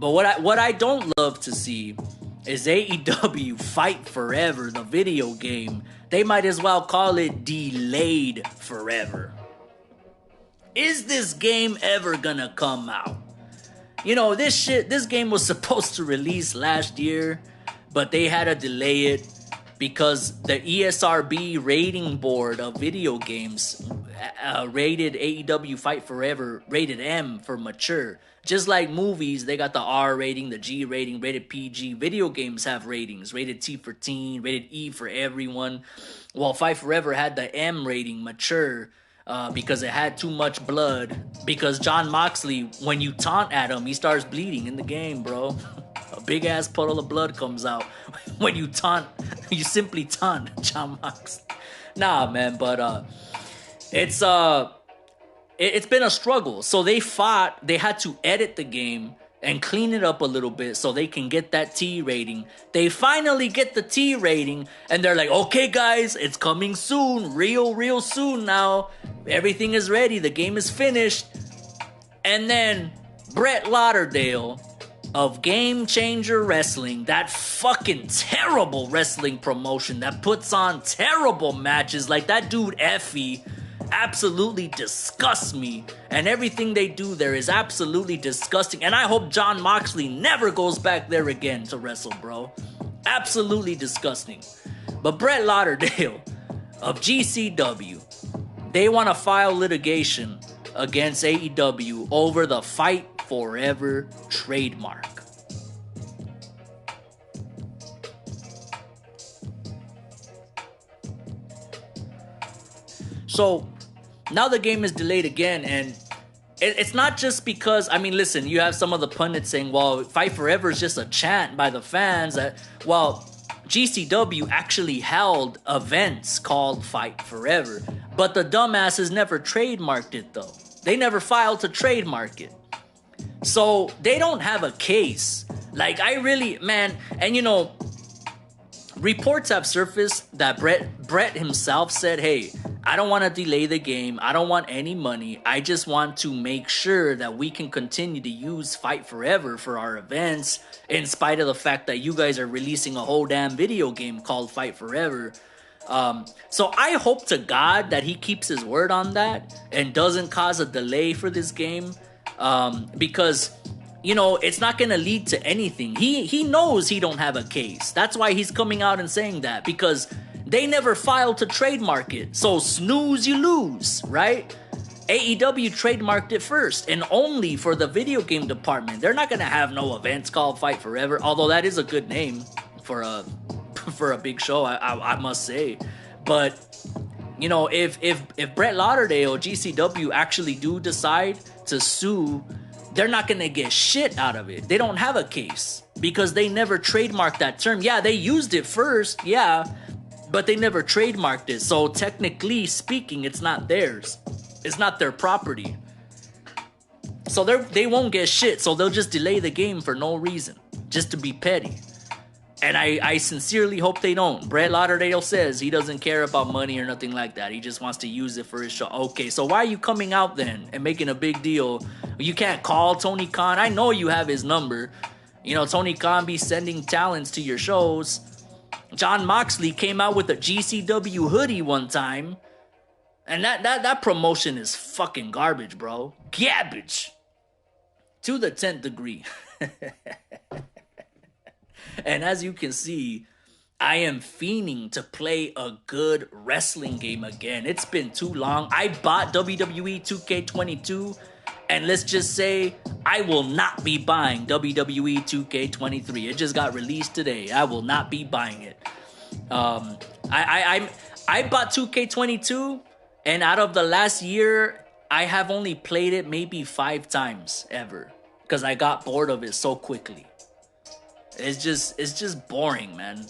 But what I don't love to see is AEW Fight Forever, the video game. They might as well call it delayed forever. Is this game ever gonna come out? You know, this game was supposed to release last year, but they had to delay it because the ESRB rating board of video games rated AEW Fight Forever rated M for mature. Just like movies, they got the R rating, the G rating, rated PG. Video games have ratings, rated T for teen, rated E for everyone. While Fight Forever had the M rating, mature, because it had too much blood. Because Jon Moxley, when you taunt at him, he starts bleeding in the game, bro. A big ass puddle of blood comes out when you taunt. You simply taunt Jon Moxley. Nah, man, but it's been a struggle. So they had to edit the game and clean it up a little bit so they can get that T rating. They finally get the T rating, and they're like, okay, guys, it's coming soon. Real soon now. Everything is ready. The game is finished. And then Brett Lauderdale of Game Changer Wrestling, that fucking terrible wrestling promotion that puts on terrible matches, like that dude Effie, absolutely disgusts me, and everything they do there is absolutely disgusting, and I hope Jon Moxley never goes back there again to wrestle, bro. Absolutely disgusting. But Brett Lauderdale of GCW, they want to file litigation against AEW over the Fight Forever trademark. So now the game is delayed again, and it's not just because, I mean, listen, you have some of the pundits saying, well, Fight Forever is just a chant by the fans. Well, GCW actually held events called Fight Forever, but the dumbasses never trademarked it, though. They never filed to trademark it. So they don't have a case. Like, I really, man, and you know, reports have surfaced that Brett himself said, hey, I don't want to delay the game. I don't want any money. I just want to make sure that we can continue to use Fight Forever for our events, in spite of the fact that you guys are releasing a whole damn video game called Fight Forever. So I hope to God that he keeps his word on that and doesn't cause a delay for this game, because, you know, it's not going to lead to anything. He knows he don't have a case. That's why he's coming out and saying that, because they never filed to trademark it. So snooze, you lose, right? AEW trademarked it first, and only for the video game department. They're not going to have no events called Fight Forever, although that is a good name for a big show, I must say. But, you know, if Brett Lauderdale, GCW, actually do decide to sue, they're not going to get shit out of it. They don't have a case because they never trademarked that term. Yeah, they used it first, yeah, but they never trademarked it. So technically speaking, it's not theirs. It's not their property. So they won't get shit. So they'll just delay the game for no reason, just to be petty. And I sincerely hope they don't. Brett Lauderdale says he doesn't care about money or nothing like that. He just wants to use it for his show. Okay, so why are you coming out then and making a big deal? You can't call Tony Khan. I know you have his number. You know, Tony Khan be sending talents to your shows. Jon Moxley came out with a GCW hoodie one time. And that promotion is fucking garbage, bro. Garbage. To the 10th degree. And as you can see, I am fiending to play a good wrestling game again. It's been too long. I bought WWE 2K22, and let's just say I will not be buying WWE 2K23. It just got released today. I will not be buying it. I bought 2K22, and out of the last year, I have only played it maybe 5 times ever, because I got bored of it so quickly. It's just boring, man.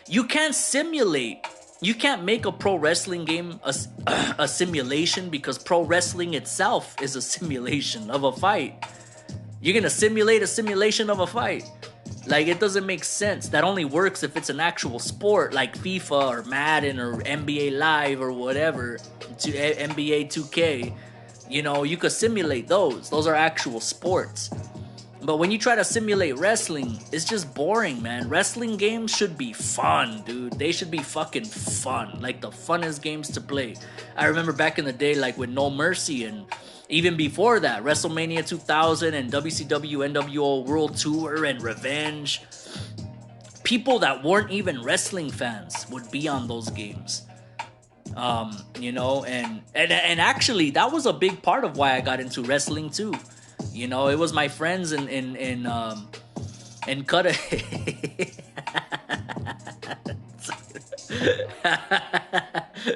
You can't simulate. You can't make a pro wrestling game a simulation, because pro wrestling itself is a simulation of a fight. You're gonna simulate a simulation of a fight. Like, it doesn't make sense. That only works if it's an actual sport like FIFA or Madden or NBA Live or whatever, NBA 2K. You know, you could simulate those. Those are actual sports. But when you try to simulate wrestling, it's just boring, man. Wrestling games should be fun, dude. They should be fucking fun. Like the funnest games to play. I remember back in the day, like with No Mercy and even before that, WrestleMania 2000 and WCW NWO World Tour and Revenge. People that weren't even wrestling fans would be on those games. You know, and actually that was a big part of why I got into wrestling too. You know, it was my friends in Cut.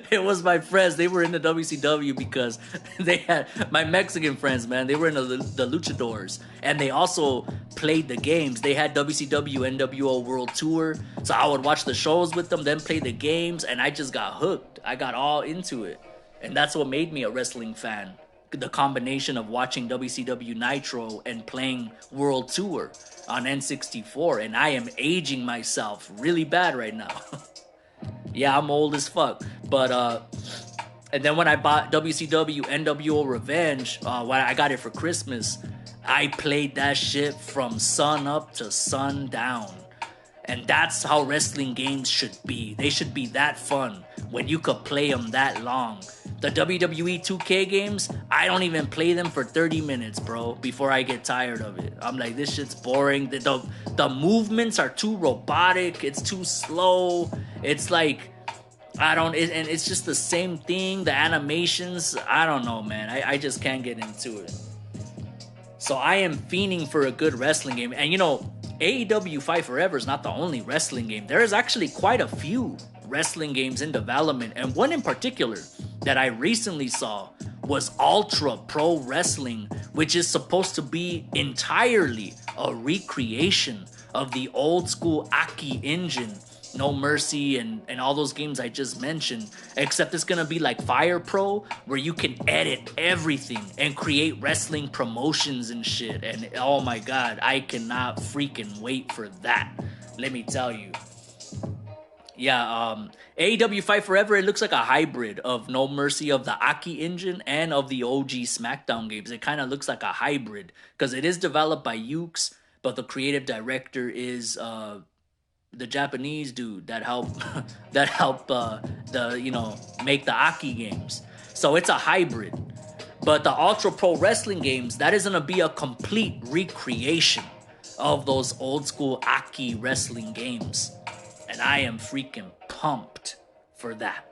It was my friends. They were in the WCW because they had my Mexican friends, man. They were in the luchadors, and they also played the games. They had WCW NWO World Tour, so I would watch the shows with them, then play the games, and I just got hooked. I got all into it, and that's what made me a wrestling fan. The combination of watching WCW Nitro and playing World Tour on N64, and I am aging myself really bad right now. Yeah, I'm old as fuck. But and then when I bought WCW NWO Revenge, when I got it for Christmas, I played that shit from sun up to sundown. And that's how wrestling games should be. They should be that fun when you could play them that long. The WWE 2K games, I don't even play them for 30 minutes, bro, before I get tired of it. I'm like, this shit's boring. The movements are too robotic. It's too slow. It's like, and it's just the same thing. The animations, I don't know, man. I just can't get into it. So I am fiending for a good wrestling game. And you know, AEW Fight Forever is not the only wrestling game. There is actually quite a few wrestling games in development, and one in particular that I recently saw was Ultra Pro Wrestling, which is supposed to be entirely a recreation of the old school Aki engine, No Mercy and all those games I just mentioned, except it's gonna be like Fire Pro, where you can edit everything and create wrestling promotions and shit. And oh my god, I cannot freaking wait for that, let me tell you. Yeah, AEW Fight Forever, it looks like a hybrid of No Mercy, of the Aki engine, and of the OG SmackDown games. It kind of looks like a hybrid, because it is developed by UNCUT, but the creative director is the Japanese dude that helped make the Aki games. So it's a hybrid. But the Ultra Pro Wrestling games, that is gonna be a complete recreation of those old school Aki wrestling games. And I am freaking pumped for that.